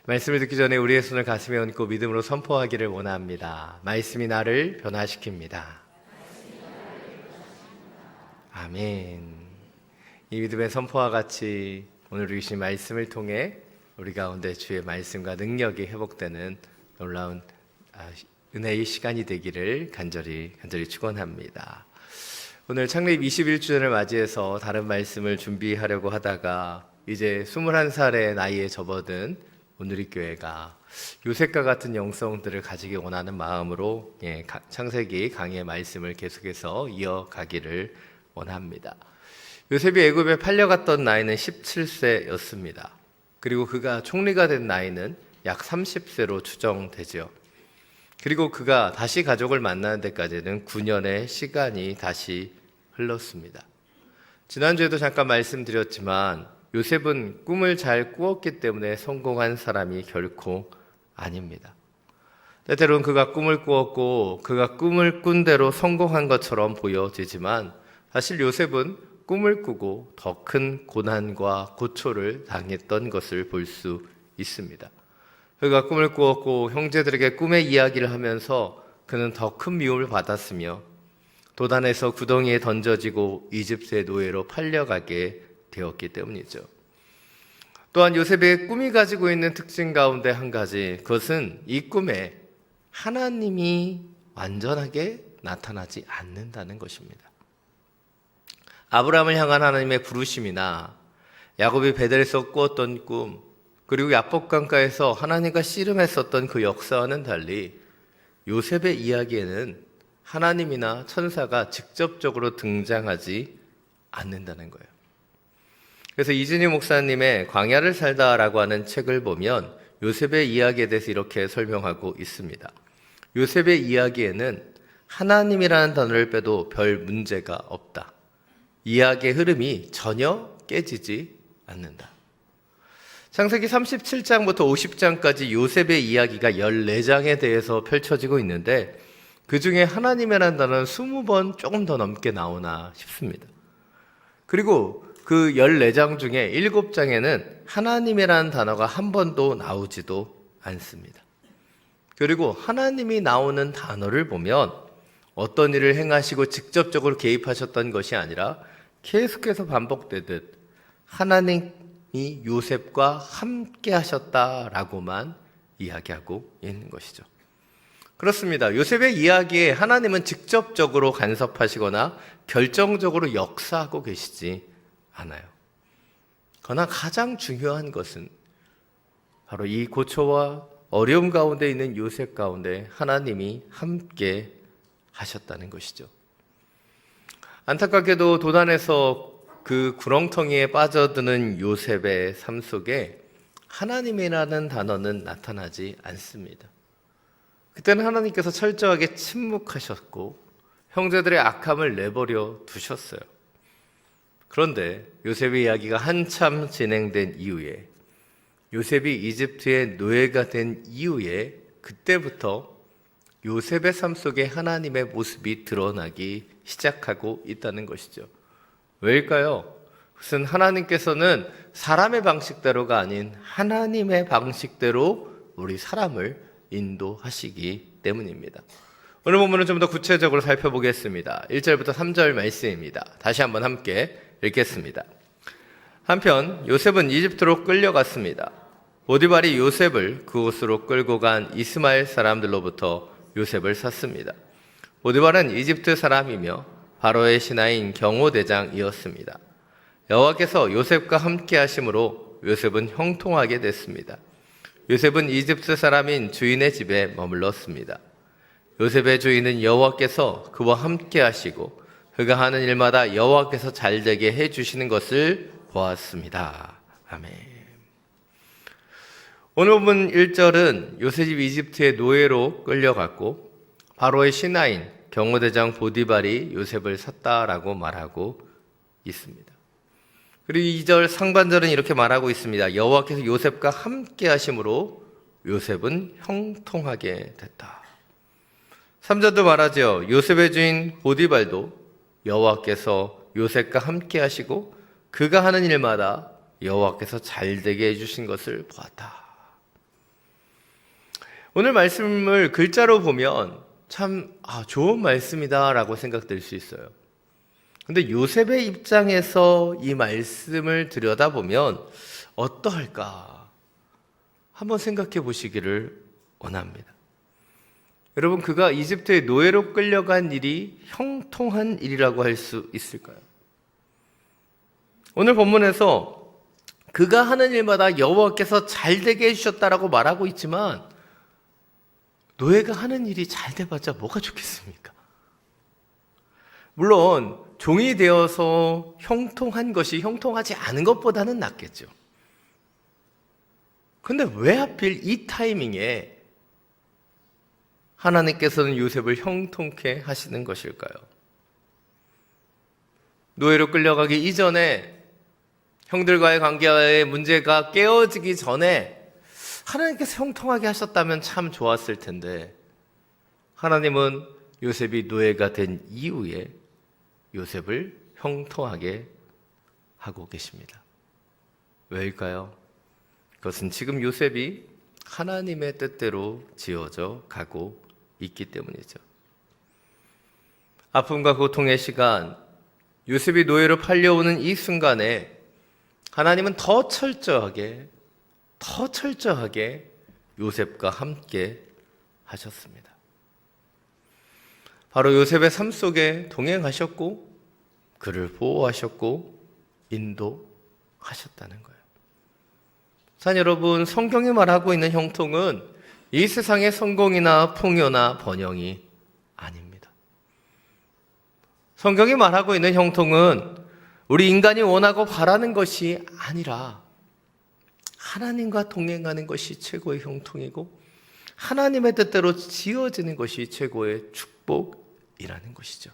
말씀을 듣기 전에 우리의 손을 가슴에 얹고 믿음으로 선포하기를 원합니다. 말씀이 나를 변화시킵니다. 아멘. 이 믿음의 선포와 같이 오늘 주신 말씀을 통해 우리 가운데 주의 말씀과 능력이 회복되는 놀라운 은혜의 시간이 되기를 간절히 축원합니다. 오늘 창립 21주년을 맞이해서 다른 말씀을 준비하려고 하다가 이제 21살의 나이에 접어든 오누리 교회가 요셉과 같은 영성들을 가지기 원하는 마음으로 창세기 강의의 말씀을 계속해서 이어가기를 원합니다. 요셉이 애굽에 팔려갔던 나이는 17세였습니다. 그리고 그가 총리가 된 나이는 약 30세로 추정되죠. 그리고 그가 다시 가족을 만나는 데까지는 9년의 시간이 다시 흘렀습니다. 지난주에도 잠깐 말씀드렸지만 요셉은 꿈을 잘 꾸었기 때문에 성공한 사람이 결코 아닙니다. 때때로는 그가 꿈을 꾸었고 그가 꿈을 꾼 대로 성공한 것처럼 보여지지만 사실 요셉은 꿈을 꾸고 더 큰 고난과 고초를 당했던 것을 볼 수 있습니다. 그가 꿈을 꾸었고 형제들에게 꿈의 이야기를 하면서 그는 더 큰 미움을 받았으며 도단에서 구덩이에 던져지고 이집트의 노예로 팔려가게 되었기 때문이죠. 또한 요셉의 꿈이 가지고 있는 특징 가운데 한 가지, 그것은 이 꿈에 하나님이 완전하게 나타나지 않는다는 것입니다. 아브라함을 향한 하나님의 부르심이나 야곱이 베델에서 꾸었던 꿈, 그리고 야복강가에서 하나님과 씨름했었던 그 역사와는 달리 요셉의 이야기에는 하나님이나 천사가 직접적으로 등장하지 않는다는 거예요. 그래서 이진희 목사님의 광야를 살다라고 하는 책을 보면 요셉의 이야기에 대해서 이렇게 설명하고 있습니다. 요셉의 이야기에는 하나님이라는 단어를 빼도 별 문제가 없다. 이야기의 흐름이 전혀 깨지지 않는다. 창세기 37장부터 50장까지 요셉의 이야기가 14장에 대해서 펼쳐지고 있는데 그 중에 하나님이라는 단어는 20번 조금 더 넘게 나오나 싶습니다. 그리고 그 14장 중에 7장에는 하나님이라는 단어가 한 번도 나오지도 않습니다. 그리고 하나님이 나오는 단어를 보면 어떤 일을 행하시고 직접적으로 개입하셨던 것이 아니라 계속해서 반복되듯 하나님이 요셉과 함께 하셨다라고만 이야기하고 있는 것이죠. 그렇습니다. 요셉의 이야기에 하나님은 직접적으로 간섭하시거나 결정적으로 역사하고 계시지 않아요. 그러나 가장 중요한 것은 바로 이 고초와 어려움 가운데 있는 요셉 가운데 하나님이 함께 하셨다는 것이죠. 안타깝게도 도단에서 그 구렁텅이에 빠져드는 요셉의 삶 속에 하나님이라는 단어는 나타나지 않습니다. 그때는 하나님께서 철저하게 침묵하셨고 형제들의 악함을 내버려 두셨어요. 그런데 요셉의 이야기가 한참 진행된 이후에 요셉이 이집트의 노예가 된 이후에 그때부터 요셉의 삶 속에 하나님의 모습이 드러나기 시작하고 있다는 것이죠. 왜일까요? 그것은 하나님께서는 사람의 방식대로가 아닌 하나님의 방식대로 우리 사람을 인도하시기 때문입니다. 오늘 본문은 좀 더 구체적으로 살펴보겠습니다. 1절부터 3절 말씀입니다. 다시 한번 함께 읽겠습니다. 한편 요셉은 이집트로 끌려갔습니다. 보디발이 요셉을 그곳으로 끌고 간 이스마엘 사람들로부터 요셉을 샀습니다. 보디발은 이집트 사람이며 바로의 신하인 경호대장이었습니다. 여호와께서 요셉과 함께 하심으로 요셉은 형통하게 됐습니다. 요셉은 이집트 사람인 주인의 집에 머물렀습니다. 요셉의 주인은 여호와께서 그와 함께 하시고 그가 하는 일마다 여호와께서 잘되게 해주시는 것을 보았습니다. 아멘. 오늘 본문 1절은 요셉이 이집트의 노예로 끌려갔고 바로의 신하인 경호대장 보디발이 요셉을 샀다라고 말하고 있습니다. 그리고 2절 상반절은 이렇게 말하고 있습니다. 여호와께서 요셉과 함께 하심으로 요셉은 형통하게 됐다. 3절도 말하죠. 요셉의 주인 보디발도 여호와께서 요셉과 함께 하시고 그가 하는 일마다 여호와께서 잘되게 해주신 것을 보았다. 오늘 말씀을 글자로 보면 참 좋은 말씀이다라고 생각될 수 있어요. 근데 요셉의 입장에서 이 말씀을 들여다보면 어떠할까? 한번 생각해 보시기를 원합니다. 여러분, 그가 이집트의 노예로 끌려간 일이 형통한 일이라고 할 수 있을까요? 오늘 본문에서 그가 하는 일마다 여호와께서 잘되게 해주셨다라고 말하고 있지만 노예가 하는 일이 잘 돼봤자 뭐가 좋겠습니까? 물론 종이 되어서 형통한 것이 형통하지 않은 것보다는 낫겠죠. 근데 왜 하필 이 타이밍에 하나님께서는 요셉을 형통케 하시는 것일까요? 노예로 끌려가기 이전에 형들과의 관계의 문제가 깨어지기 전에 하나님께서 형통하게 하셨다면 참 좋았을 텐데 하나님은 요셉이 노예가 된 이후에 요셉을 형통하게 하고 계십니다. 왜일까요? 그것은 지금 요셉이 하나님의 뜻대로 지어져 가고 있기 때문이죠. 아픔과 고통의 시간, 요셉이 노예로 팔려오는 이 순간에 하나님은 더 철저하게 요셉과 함께 하셨습니다. 바로 요셉의 삶 속에 동행하셨고 그를 보호하셨고 인도하셨다는 거예요. 자, 여러분, 성경이 말하고 있는 형통은 이 세상의 성공이나 풍요나 번영이 아닙니다. 성경이 말하고 있는 형통은 우리 인간이 원하고 바라는 것이 아니라 하나님과 동행하는 것이 최고의 형통이고 하나님의 뜻대로 지어지는 것이 최고의 축복이라는 것이죠.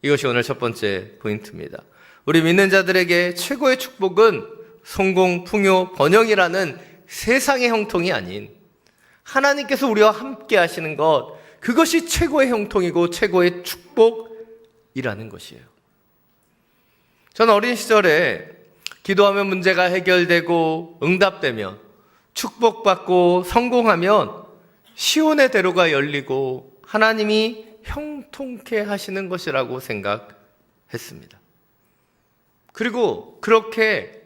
이것이 오늘 첫 번째 포인트입니다. 우리 믿는 자들에게 최고의 축복은 성공, 풍요, 번영이라는 세상의 형통이 아닌 하나님께서 우리와 함께 하시는 것, 그것이 최고의 형통이고 최고의 축복이라는 것이에요. 저는 어린 시절에 기도하면 문제가 해결되고 응답되면 축복받고 성공하면 시온의 대로가 열리고 하나님이 형통케 하시는 것이라고 생각했습니다. 그리고 그렇게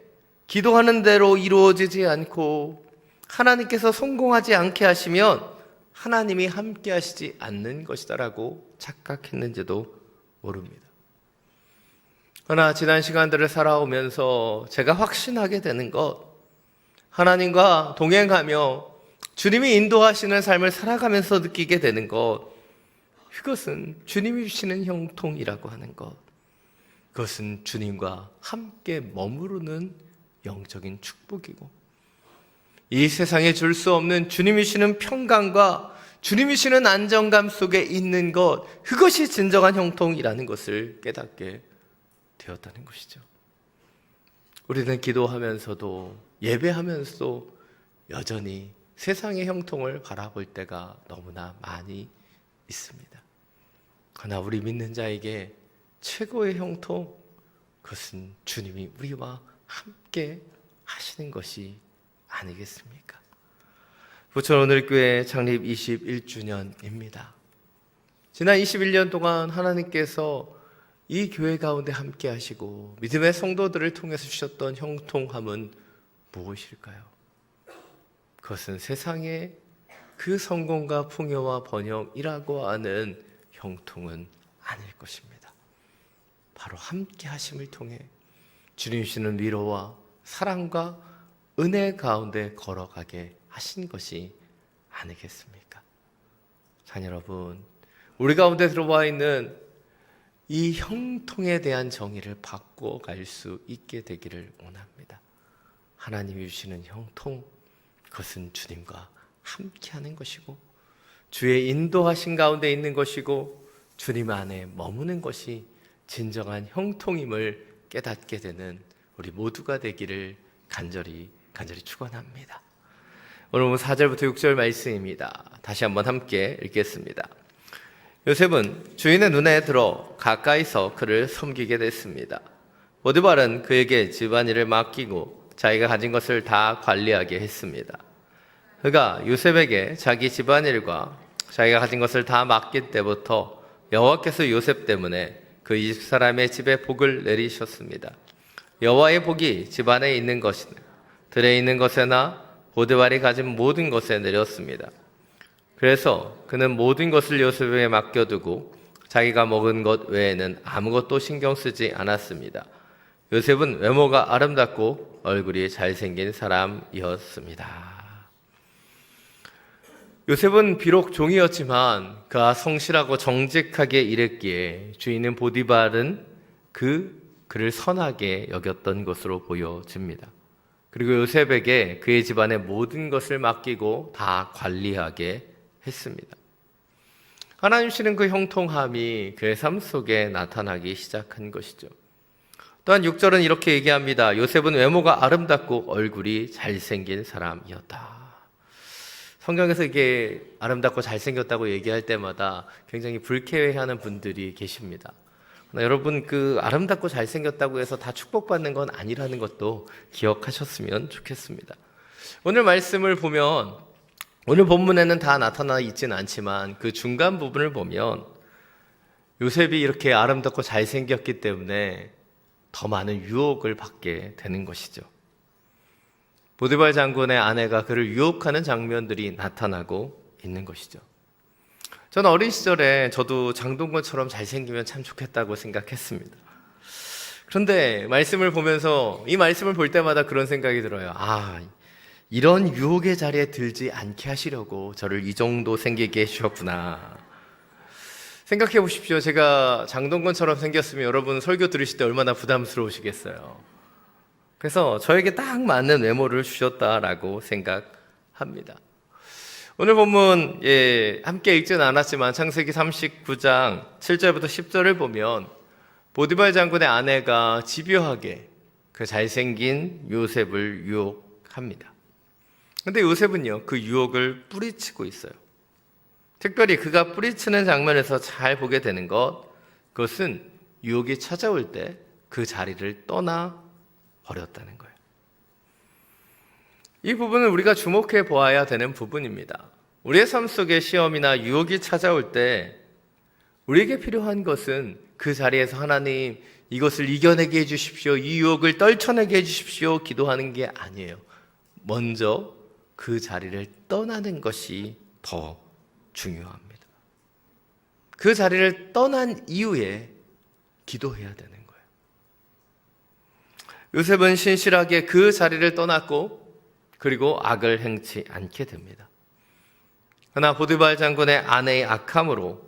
기도하는 대로 이루어지지 않고 하나님께서 성공하지 않게 하시면 하나님이 함께 하시지 않는 것이다라고 착각했는지도 모릅니다. 그러나 지난 시간들을 살아오면서 제가 확신하게 되는 것, 하나님과 동행하며 주님이 인도하시는 삶을 살아가면서 느끼게 되는 것, 그것은 주님이 주시는 형통이라고 하는 것, 그것은 주님과 함께 머무르는 영적인 축복이고 이 세상에 줄 수 없는 주님이 주시는 평강과 주님이 주시는 안정감 속에 있는 것, 그것이 진정한 형통이라는 것을 깨닫게 되었다는 것이죠. 우리는 기도하면서도 예배하면서도 여전히 세상의 형통을 바라볼 때가 너무나 많이 있습니다. 그러나 우리 믿는 자에게 최고의 형통, 그것은 주님이 우리와 함께 하시는 것이 아니겠습니까? 부천 오늘교회 창립 21주년입니다. 지난 21년 동안 하나님께서 이 교회 가운데 함께 하시고 믿음의 성도들을 통해서 주셨던 형통함은 무엇일까요? 그것은 세상의 그 성공과 풍요와 번영이라고 하는 형통은 아닐 것입니다. 바로 함께 하심을 통해 주님 주시는 위로와 사랑과 은혜 가운데 걸어가게 하신 것이 아니겠습니까? 자녀 여러분, 우리 가운데 들어와 있는 이 형통에 대한 정의를 바꿔갈 수 있게 되기를 원합니다. 하나님이 주시는 형통, 그것은 주님과 함께하는 것이고 주의 인도하신 가운데 있는 것이고 주님 안에 머무는 것이 진정한 형통임을 깨닫게 되는 우리 모두가 되기를 간절히 축원합니다. 오늘 4절부터 6절 말씀입니다. 다시 한번 함께 읽겠습니다. 요셉은 주인의 눈에 들어 가까이서 그를 섬기게 됐습니다. 보디발은 그에게 집안일을 맡기고 자기가 가진 것을 다 관리하게 했습니다. 그가 요셉에게 자기 집안일과 자기가 가진 것을 다 맡길 때부터 여호와께서 요셉 때문에 그 이집 사람의 집에 복을 내리셨습니다. 여호와의 복이 집안에 있는 것이나 들에 있는 것에나 보디발이 가진 모든 것에 내렸습니다. 그래서 그는 모든 것을 요셉에게 맡겨두고 자기가 먹은 것 외에는 아무것도 신경 쓰지 않았습니다. 요셉은 외모가 아름답고 얼굴이 잘생긴 사람이었습니다. 요셉은 비록 종이었지만 그가 성실하고 정직하게 일했기에 주인인 보디발은 그를 선하게 여겼던 것으로 보여집니다. 그리고 요셉에게 그의 집안의 모든 것을 맡기고 다 관리하게 했습니다. 하나님 주시는 그 형통함이 그의 삶 속에 나타나기 시작한 것이죠. 또한 6절은 이렇게 얘기합니다. 요셉은 외모가 아름답고 얼굴이 잘생긴 사람이었다. 성경에서 이게 아름답고 잘생겼다고 얘기할 때마다 굉장히 불쾌해하는 분들이 계십니다. 여러분, 그 아름답고 잘생겼다고 해서 다 축복받는 건 아니라는 것도 기억하셨으면 좋겠습니다. 오늘 말씀을 보면 오늘 본문에는 다 나타나 있지는 않지만 그 중간 부분을 보면 요셉이 이렇게 아름답고 잘생겼기 때문에 더 많은 유혹을 받게 되는 것이죠. 보디발 장군의 아내가 그를 유혹하는 장면들이 나타나고 있는 것이죠. 저는 어린 시절에 저도 장동건처럼 잘생기면 참 좋겠다고 생각했습니다. 그런데 말씀을 보면서 이 말씀을 볼 때마다 그런 생각이 들어요. 이런 유혹의 자리에 들지 않게 하시려고 저를 이 정도 생기게 해주셨구나. 생각해 보십시오. 제가 장동건처럼 생겼으면 여러분 설교 들으실 때 얼마나 부담스러우시겠어요. 그래서 저에게 딱 맞는 외모를 주셨다라고 생각합니다. 오늘 본문 함께 읽지는 않았지만 창세기 39장 7절부터 10절을 보면 보디발 장군의 아내가 집요하게 그 잘생긴 요셉을 유혹합니다. 그런데 요셉은요, 그 유혹을 뿌리치고 있어요. 특별히 그가 뿌리치는 장면에서 잘 보게 되는 그것은 유혹이 찾아올 때 그 자리를 떠나 버렸다는 거예요. 이 부분은 우리가 주목해 보아야 되는 부분입니다. 우리의 삶 속에 시험이나 유혹이 찾아올 때 우리에게 필요한 것은 그 자리에서 하나님 이것을 이겨내게 해주십시오. 이 유혹을 떨쳐내게 해주십시오. 기도하는 게 아니에요. 먼저 그 자리를 떠나는 것이 더 중요합니다. 그 자리를 떠난 이후에 기도해야 되는 거예요. 요셉은 신실하게 그 자리를 떠났고 그리고 악을 행치 않게 됩니다. 그러나 보디발 장군의 아내의 악함으로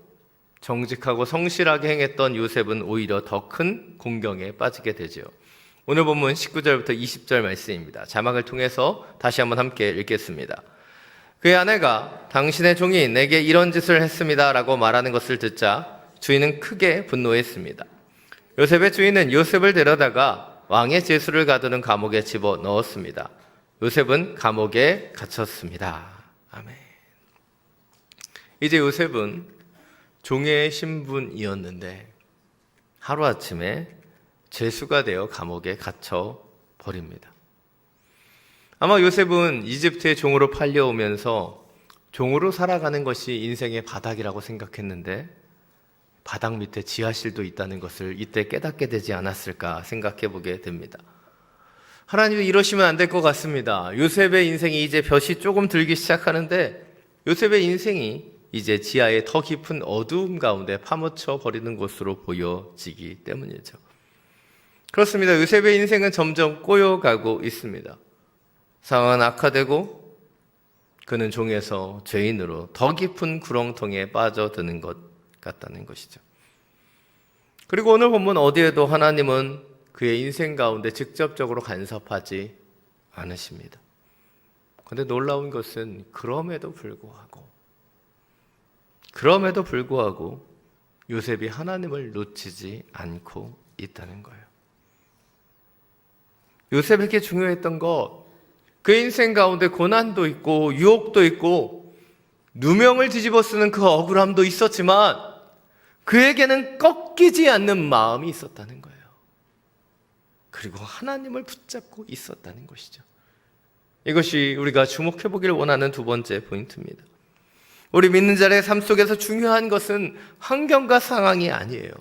정직하고 성실하게 행했던 요셉은 오히려 더 큰 공경에 빠지게 되죠. 오늘 본문 19절부터 20절 말씀입니다. 자막을 통해서 다시 한번 함께 읽겠습니다. 그의 아내가 당신의 종이 내게 이런 짓을 했습니다 라고 말하는 것을 듣자 주인은 크게 분노했습니다. 요셉의 주인은 요셉을 데려다가 왕의 제수를 가두는 감옥에 집어 넣었습니다. 요셉은 감옥에 갇혔습니다. 아멘. 이제 요셉은 종의 신분이었는데 하루아침에 제수가 되어 감옥에 갇혀 버립니다. 아마 요셉은 이집트의 종으로 팔려오면서 종으로 살아가는 것이 인생의 바닥이라고 생각했는데 바닥 밑에 지하실도 있다는 것을 이때 깨닫게 되지 않았을까 생각해 보게 됩니다. 하나님이 이러시면 안 될 것 같습니다. 요셉의 인생이 이제 볕이 조금 들기 시작하는데 요셉의 인생이 이제 지하의 더 깊은 어두움 가운데 파묻혀 버리는 것으로 보여지기 때문이죠. 그렇습니다. 요셉의 인생은 점점 꼬여가고 있습니다. 상황은 악화되고 그는 종에서 죄인으로 더 깊은 구렁텅이에 빠져드는 것 같다는 것이죠. 그리고 오늘 본문 어디에도 하나님은 그의 인생 가운데 직접적으로 간섭하지 않으십니다. 그런데 놀라운 것은 그럼에도 불구하고 요셉이 하나님을 놓치지 않고 있다는 거예요. 요셉에게 중요했던 것, 그 인생 가운데 고난도 있고 유혹도 있고 누명을 뒤집어 쓰는 그 억울함도 있었지만 그에게는 꺾이지 않는 마음이 있었다는 거예요. 그리고 하나님을 붙잡고 있었다는 것이죠. 이것이 우리가 주목해 보길 원하는 두 번째 포인트입니다. 우리 믿는 자의 삶 속에서 중요한 것은 환경과 상황이 아니에요.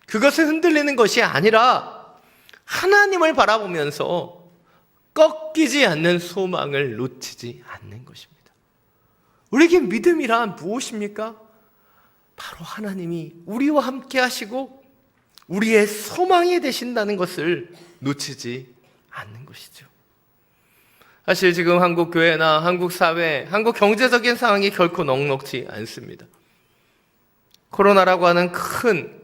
그것을 흔들리는 것이 아니라 하나님을 바라보면서 꺾이지 않는 소망을 놓치지 않는 것입니다. 우리에게 믿음이란 무엇입니까? 바로 하나님이 우리와 함께 하시고 우리의 소망이 되신다는 것을 놓치지 않는 것이죠. 사실 지금 한국 교회나 한국 사회, 한국 경제적인 상황이 결코 넉넉지 않습니다. 코로나라고 하는 큰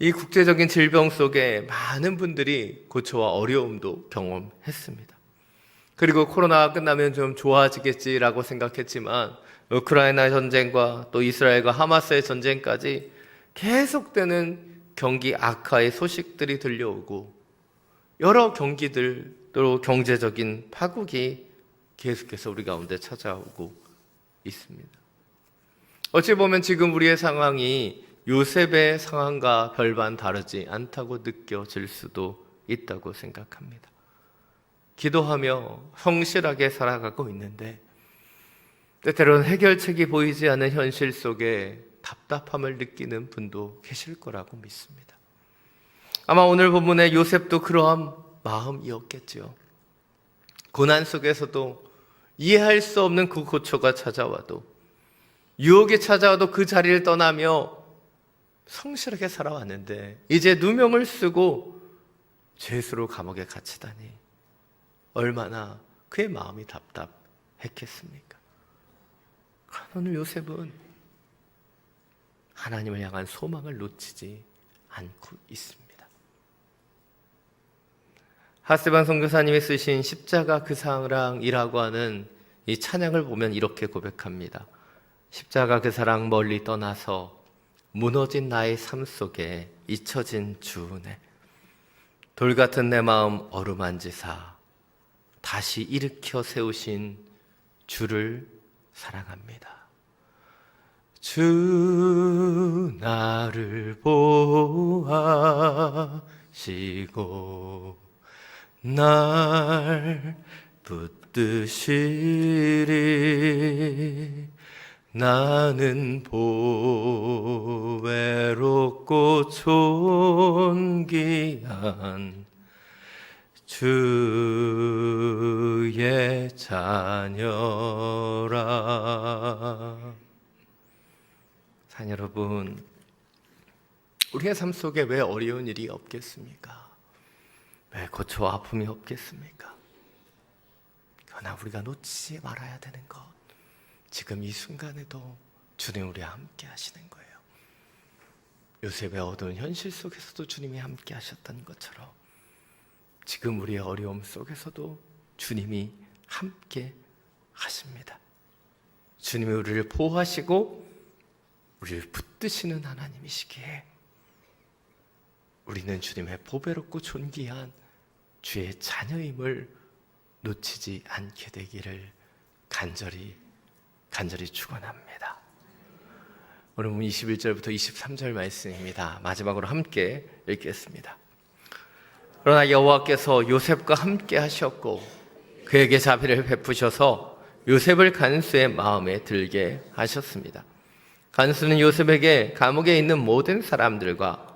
이 국제적인 질병 속에 많은 분들이 고초와 어려움도 경험했습니다. 그리고 코로나가 끝나면 좀 좋아지겠지라고 생각했지만 우크라이나 전쟁과 또 이스라엘과 하마스의 전쟁까지 계속되는 경기 악화의 소식들이 들려오고 여러 경기들 또 경제적인 파국이 계속해서 우리 가운데 찾아오고 있습니다. 어찌 보면 지금 우리의 상황이 요셉의 상황과 별반 다르지 않다고 느껴질 수도 있다고 생각합니다. 기도하며 성실하게 살아가고 있는데 때때로는 해결책이 보이지 않는 현실 속에 답답함을 느끼는 분도 계실 거라고 믿습니다. 아마 오늘 본문의 요셉도 그러한 마음이었겠지요. 고난 속에서도 이해할 수 없는 그 고초가 찾아와도 유혹이 찾아와도 그 자리를 떠나며 성실하게 살아왔는데 이제 누명을 쓰고 죄수로 감옥에 갇히다니 얼마나 그의 마음이 답답했겠습니까? 그러나 오늘 요셉은 하나님을 향한 소망을 놓치지 않고 있습니다. 하세반 선교사님이 쓰신 십자가 그 사랑이라고 하는 이 찬양을 보면 이렇게 고백합니다. 십자가 그 사랑 멀리 떠나서 무너진 나의 삶 속에 잊혀진 주 은혜 돌같은 내 마음 어루만지사 다시 일으켜 세우신 주를 사랑합니다. 주 나를 보호하시고 날 붙드시리 나는 보배롭고 존귀한 주의 자녀라. 자녀 여러분, 우리의 삶 속에 왜 어려운 일이 없겠습니까? 왜 고초와 아픔이 없겠습니까? 그러나 우리가 놓치지 말아야 되는 것, 지금 이 순간에도 주님 우리와 함께 하시는 거예요. 요셉의 어두운 현실 속에서도 주님이 함께 하셨던 것처럼 지금 우리의 어려움 속에서도 주님이 함께 하십니다. 주님이 우리를 보호하시고 우리를 붙드시는 하나님이시기에 우리는 주님의 보배롭고 존귀한 주의 자녀임을 놓치지 않게 되기를 간절히 축원합니다. 오늘 21절부터 23절 말씀입니다. 마지막으로 함께 읽겠습니다. 그러나 여호와께서 요셉과 함께 하셨고 그에게 자비를 베푸셔서 요셉을 간수의 마음에 들게 하셨습니다. 간수는 요셉에게 감옥에 있는 모든 사람들과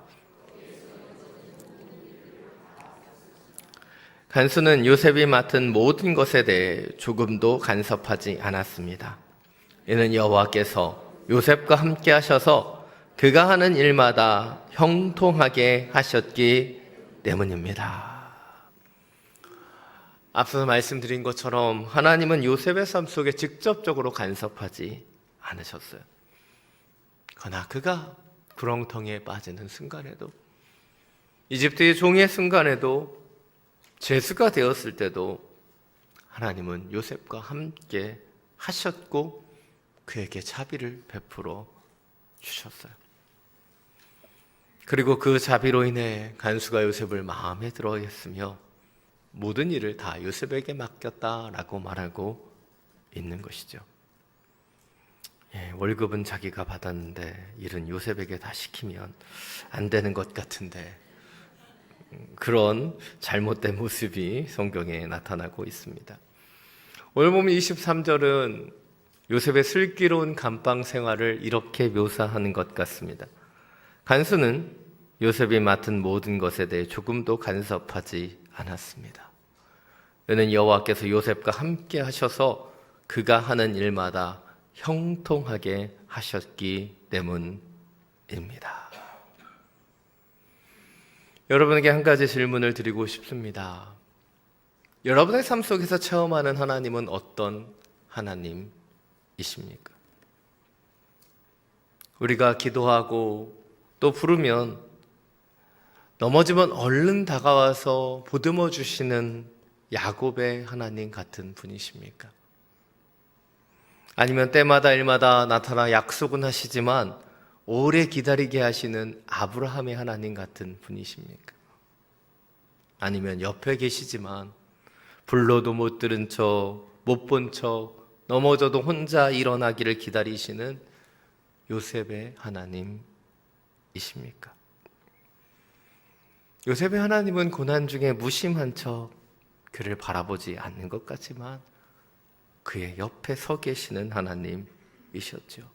간수는 요셉이 맡은 모든 것에 대해 조금도 간섭하지 않았습니다. 이는 여호와께서 요셉과 함께 하셔서 그가 하는 일마다 형통하게 하셨기 때문입니다. 앞서 말씀드린 것처럼 하나님은 요셉의 삶 속에 직접적으로 간섭하지 않으셨어요. 그러나 그가 구렁텅이에 빠지는 순간에도, 이집트의 종의 순간에도, 죄수가 되었을 때도 하나님은 요셉과 함께 하셨고 그에게 자비를 베풀어 주셨어요. 그리고 그 자비로 인해 간수가 요셉을 마음에 들어 했으며 모든 일을 다 요셉에게 맡겼다라고 말하고 있는 것이죠. 월급은 자기가 받았는데 일은 요셉에게 다 시키면 안 되는 것 같은데 그런 잘못된 모습이 성경에 나타나고 있습니다. 오늘 보면 23절은 요셉의 슬기로운 감방 생활을 이렇게 묘사하는 것 같습니다. 간수는 요셉이 맡은 모든 것에 대해 조금도 간섭하지 않았습니다. 이는 여호와께서 요셉과 함께 하셔서 그가 하는 일마다 형통하게 하셨기 때문입니다. 여러분에게 한 가지 질문을 드리고 싶습니다. 여러분의 삶 속에서 체험하는 하나님은 어떤 하나님이십니까? 우리가 기도하고 또 부르면 넘어지면 얼른 다가와서 보듬어 주시는 야곱의 하나님 같은 분이십니까? 아니면 때마다 일마다 나타나 약속은 하시지만 오래 기다리게 하시는 아브라함의 하나님 같은 분이십니까? 아니면 옆에 계시지만 불러도 못 들은 척, 못 본 척, 넘어져도 혼자 일어나기를 기다리시는 요셉의 하나님이십니까? 요셉의 하나님은 고난 중에 무심한 척 그를 바라보지 않는 것 같지만 그의 옆에 서 계시는 하나님이셨죠.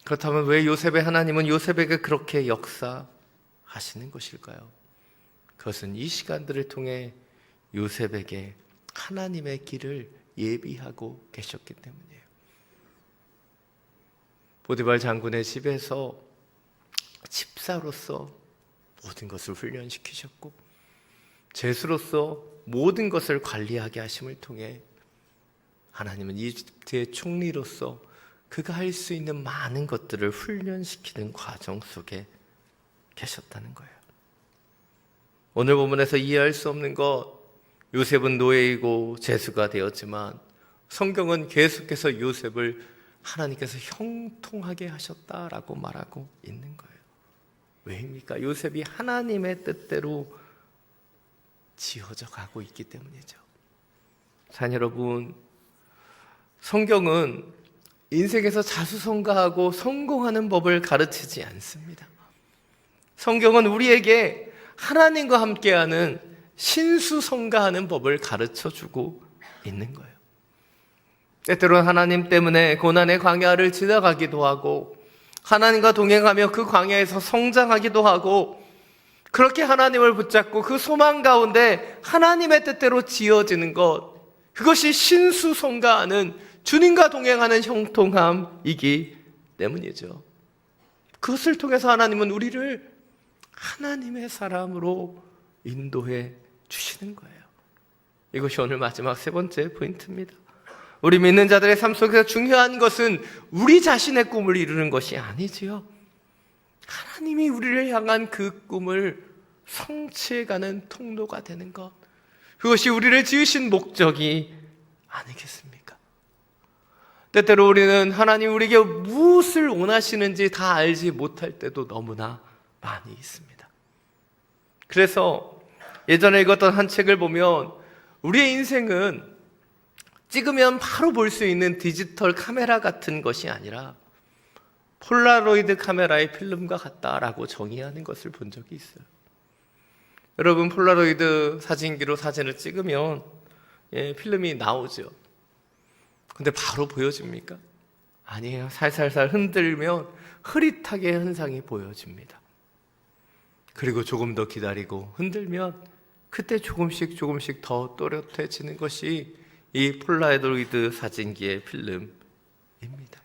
그렇다면 왜 요셉의 하나님은 요셉에게 그렇게 역사하시는 것일까요? 그것은 이 시간들을 통해 요셉에게 하나님의 길을 예비하고 계셨기 때문이에요. 보디발 장군의 집에서 집사로서 모든 것을 훈련시키셨고 제수로서 모든 것을 관리하게 하심을 통해 하나님은 이집트의 총리로서 그가 할 수 있는 많은 것들을 훈련시키는 과정 속에 계셨다는 거예요. 오늘 본문에서 이해할 수 없는 것, 요셉은 노예이고 제수가 되었지만 성경은 계속해서 요셉을 하나님께서 형통하게 하셨다라고 말하고 있는 거예요. 왜입니까? 요셉이 하나님의 뜻대로 지어져 가고 있기 때문이죠. 자녀 여러분, 성경은 인생에서 자수성가하고 성공하는 법을 가르치지 않습니다. 성경은 우리에게 하나님과 함께하는 신수성가하는 법을 가르쳐주고 있는 거예요. 때때로는 하나님 때문에 고난의 광야를 지나가기도 하고 하나님과 동행하며 그 광야에서 성장하기도 하고 그렇게 하나님을 붙잡고 그 소망 가운데 하나님의 뜻대로 지어지는 것, 그것이 신수성가하는 주님과 동행하는 형통함이기 때문이죠. 그것을 통해서 하나님은 우리를 하나님의 사람으로 인도해 주시는 거예요. 이것이 오늘 마지막 세 번째 포인트입니다. 우리 믿는 자들의 삶 속에서 중요한 것은 우리 자신의 꿈을 이루는 것이 아니지요. 하나님이 우리를 향한 그 꿈을 성취해가는 통로가 되는 것, 그것이 우리를 지으신 목적이 아니겠습니까? 때때로 우리는 하나님 우리에게 무엇을 원하시는지 다 알지 못할 때도 너무나 많이 있습니다. 그래서 예전에 읽었던 한 책을 보면 우리의 인생은 찍으면 바로 볼 수 있는 디지털 카메라 같은 것이 아니라 폴라로이드 카메라의 필름과 같다라고 정의하는 것을 본 적이 있어요. 여러분, 폴라로이드 사진기로 사진을 찍으면 필름이 나오죠. 근데 바로 보여집니까? 아니에요. 살살살 흔들면 흐릿하게 현상이 보여집니다. 그리고 조금 더 기다리고 흔들면 그때 조금씩 더 또렷해지는 것이 이 폴라로이드 사진기의 필름입니다.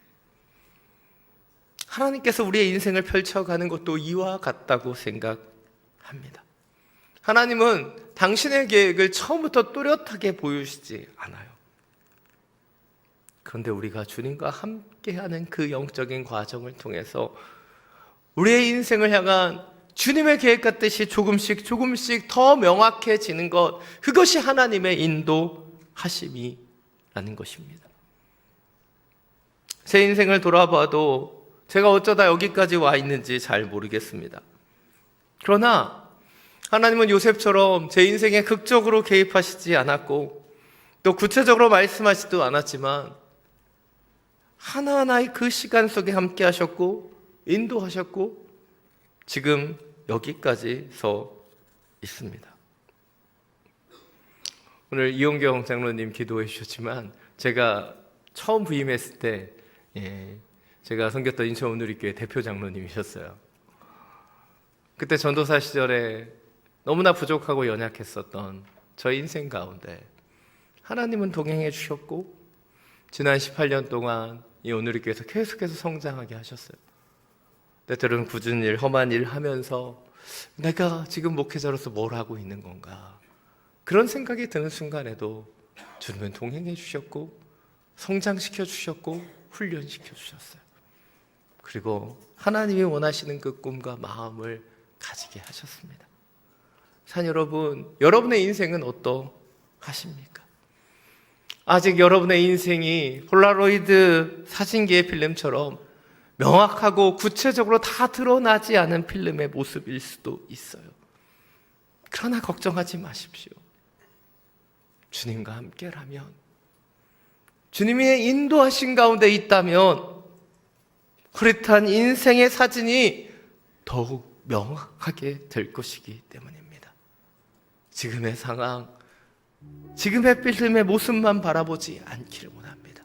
하나님께서 우리의 인생을 펼쳐가는 것도 이와 같다고 생각합니다. 하나님은 당신의 계획을 처음부터 또렷하게 보여주시지 않아요. 그런데 우리가 주님과 함께하는 그 영적인 과정을 통해서 우리의 인생을 향한 주님의 계획 같듯이 조금씩 더 명확해지는 것, 그것이 하나님의 인도하심이라는 것입니다. 제 인생을 돌아봐도 제가 어쩌다 여기까지 와 있는지 잘 모르겠습니다. 그러나 하나님은 요셉처럼 제 인생에 극적으로 개입하시지 않았고 또 구체적으로 말씀하시지도 않았지만 하나하나의 그 시간 속에 함께 하셨고 인도하셨고 지금 여기까지 서 있습니다. 오늘 이용경 장로님 기도해 주셨지만 제가 처음 부임했을 때 제가 섬겼던 인천 온누리교회 대표 장로님이셨어요. 그때 전도사 시절에 너무나 부족하고 연약했었던 저 인생 가운데 하나님은 동행해 주셨고 지난 18년 동안 이 온누리교회에서 계속해서 성장하게 하셨어요. 때때로는 굳은 일, 험한 일 하면서 내가 지금 목회자로서 뭘 하고 있는 건가, 그런 생각이 드는 순간에도 주님은 동행해 주셨고 성장시켜 주셨고 훈련시켜 주셨어요. 그리고 하나님이 원하시는 그 꿈과 마음을 가지게 하셨습니다. 산 여러분, 여러분의 인생은 어떠하십니까? 아직 여러분의 인생이 폴라로이드 사진기의 필름처럼 명확하고 구체적으로 다 드러나지 않은 필름의 모습일 수도 있어요. 그러나 걱정하지 마십시오. 주님과 함께라면, 주님의 인도하신 가운데 있다면 흐릿한 인생의 사진이 더욱 명확하게 될 것이기 때문입니다. 지금의 상황, 지금의 필름의 모습만 바라보지 않기를 원합니다.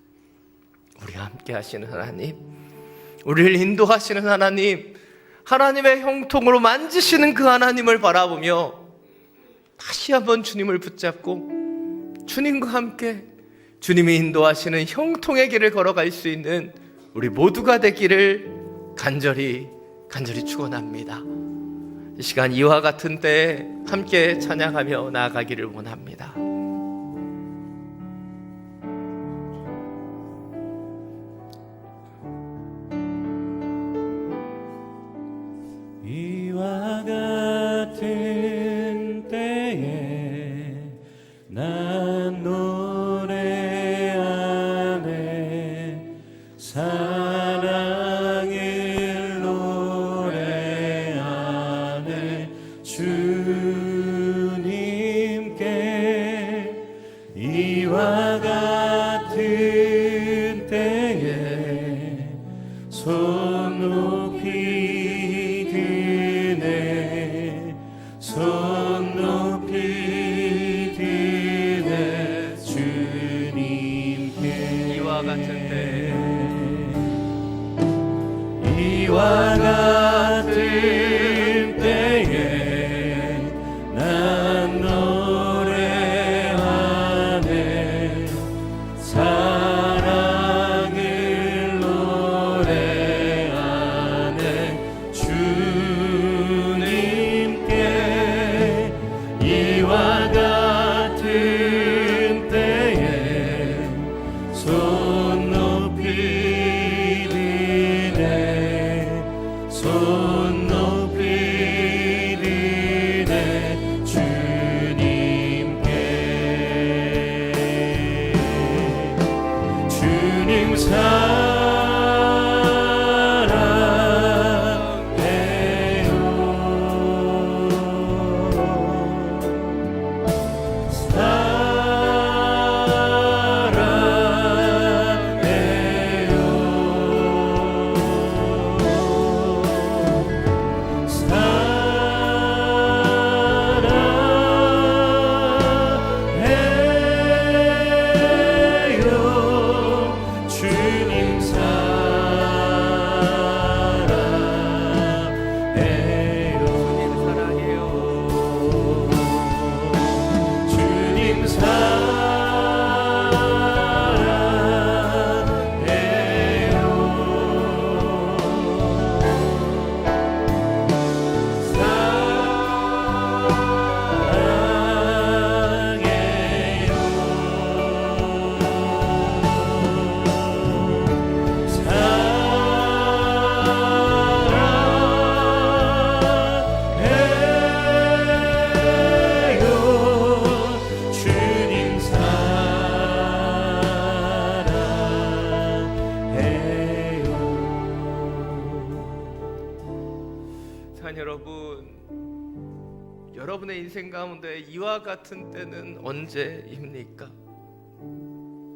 우리와 함께 하시는 하나님, 우리를 인도하시는 하나님, 하나님의 형통으로 만지시는 그 하나님을 바라보며 다시 한번 주님을 붙잡고 주님과 함께 주님이 인도하시는 형통의 길을 걸어갈 수 있는 우리 모두가 되기를 간절히 축원합니다. 이 시간 이와 같은 때에 함께 찬양하며 나아가기를 원합니다. 이와 같은 때에 난 노래하네, 사랑을 노래하네, 주님께. 이와 같은 때에 손 높이 드네, 손 높이 드네, 주님께. 이와 같은 때, 이와 같은 때에 난 노래하네, 사랑을 노래하네, 주님께. 이와 같은 때에 손 높이 드네, 손 높이 드네, 주님께. 주님 산 여러분, 여러분의 인생 가운데 이와 같은 때는 언제입니까?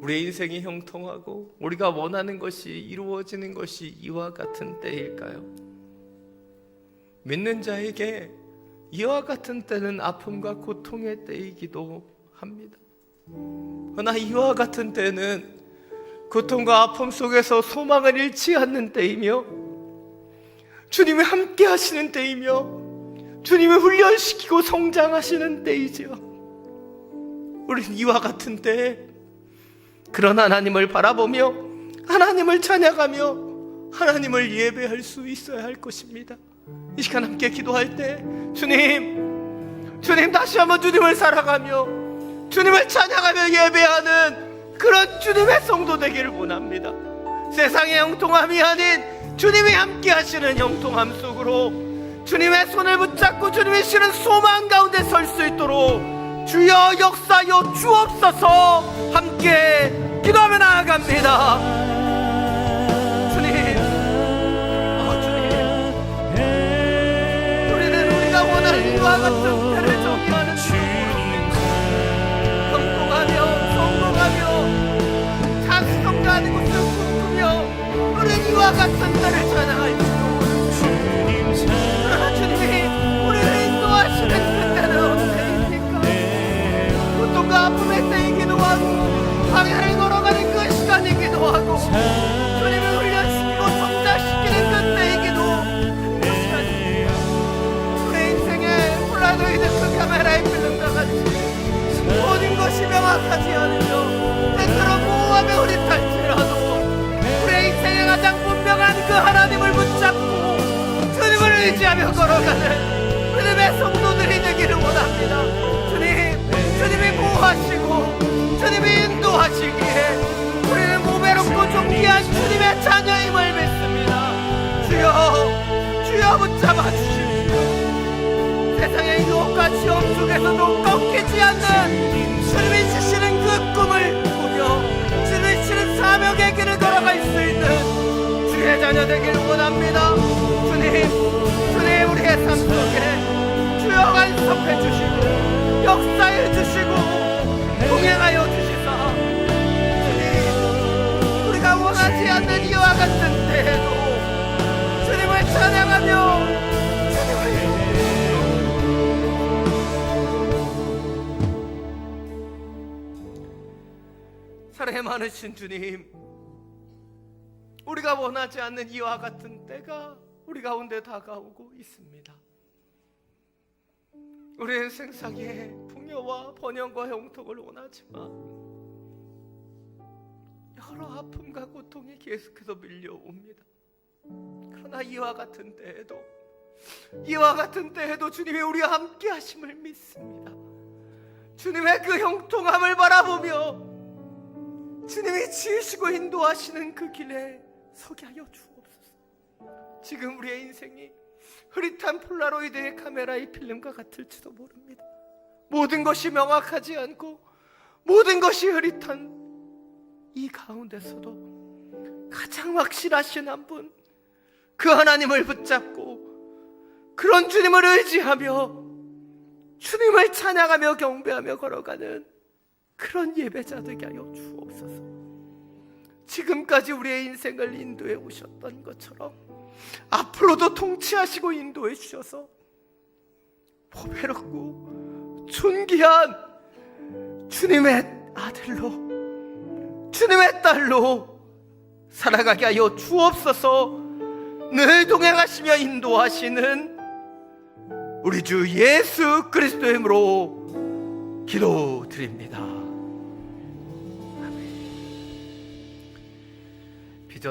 우리의 인생이 형통하고 우리가 원하는 것이 이루어지는 것이 이와 같은 때일까요? 믿는 자에게 이와 같은 때는 아픔과 고통의 때이기도 합니다. 그러나 이와 같은 때는 고통과 아픔 속에서 소망을 잃지 않는 때이며 주님이 함께 하시는 때이며 주님이 훈련시키고 성장하시는 때이지요. 우리는 이와 같은 때에 그런 하나님을 바라보며 하나님을 찬양하며 하나님을 예배할 수 있어야 할 것입니다. 이 시간 함께 기도할 때 주님 다시 한번 주님을 사랑하며 주님을 찬양하며 예배하는 그런 주님의 성도 되기를 원합니다. 세상의 형통함이 아닌 주님이 함께 하시는 형통함 속으로 주님의 손을 붙잡고 주님이 주시는 소망 가운데 설 수 있도록 주여 역사여 주옵소서 함께 기도하며 나아갑니다. 주님, 우리는 우리가 원하는 이와 같은 때를 정의하는 형통하며 성공하며 찬송하는 것을 꿈꾸며 우리는 이와 같은 때를 찬양하여 주님이 우리를 인도하시는 그때는 언제입니까? 고통과 아픔의 때이기도 하고 광야를 걸어가는 그 시간이기도 하고 주님을 훈련시키고 성장시키는 그 때이기도 한 것이 아닙니다. 우리 인생의 폴라로이드 그 카메라에 필름과 같이 모든 것이 명확하지 않으며 때때로 모호하며 흐릿할지라도 우리 인생의 가장 분명한 그 하나님을 붙잡고 주님을 의지하며 걸어가는 주님의 성도들이 되기를 원합니다. 주님이 보호하시고 주님이 인도하시기에 우리는 무배롭고 존귀한 주님의 자녀임을 믿습니다. 주여 붙잡아 주십시오. 세상의 유혹과 시험 속에서도 꺾이지 않는 주님이 주시는 그 꿈을 꾸며 주님이 주시는 사명의 길을 걸어갈 수 있는 주의 자녀 되기를 원합니다. 주님 우리의 삶 속에 주여 간섭해 주시고 역사해 주시고 동행하여 주시사 주님 우리가 원하지 않는 이와 같은 때에도 주님을 찬양하며 사랑의 많으신 주님, 우리가 원하지 않는 이와 같은 때가 우리 가운데 다가오고 있습니다. 우리는 생사기에 풍요와 번영과 형통을 원하지만 여러 아픔과 고통이 계속해서 밀려옵니다. 그러나 이와 같은 때에도 주님이 우리와 함께 하심을 믿습니다. 주님의 그 형통함을 바라보며 주님이 지으시고 인도하시는 그 길에 서게 하여 주옵소서. 지금 우리의 인생이 흐릿한 폴라로이드의 카메라의 필름과 같을지도 모릅니다. 모든 것이 명확하지 않고 모든 것이 흐릿한 이 가운데서도 가장 확실하신 한 분, 그 하나님을 붙잡고 그런 주님을 의지하며 주님을 찬양하며 경배하며 걸어가는 그런 예배자 되게 하여 주옵소서. 지금까지 우리의 인생을 인도해 오셨던 것처럼 앞으로도 통치하시고 인도해 주셔서 보배롭고 존귀한 주님의 아들로 주님의 딸로 살아가게 하여 주옵소서. 늘 동행하시며 인도하시는 우리 주 예수 그리스도의 이름으로 기도드립니다.